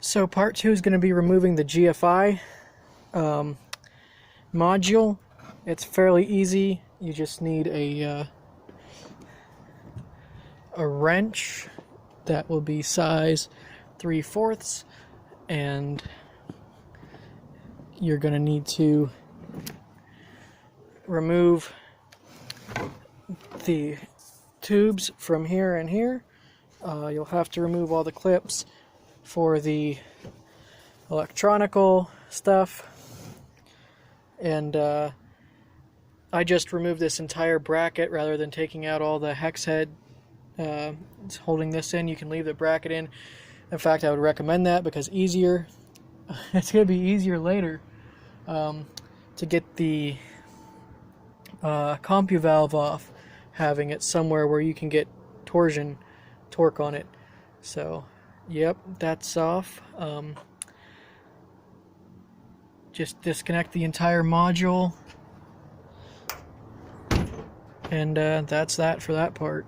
So part 2 is going to be removing the GFI module. It's fairly easy. You just need a wrench that will be size 3/4, and you're going to need to remove the tubes from here and here. You'll have to remove all the clips for the electronical stuff, and I just removed this entire bracket rather than taking out all the hex head it's holding this in. You can leave the bracket in. In fact, I would recommend that because easier it's going to be easier later to get the compu valve off, having it somewhere where you can get torque on it. So yep, that's off. Just disconnect the entire module, and that's that for that part.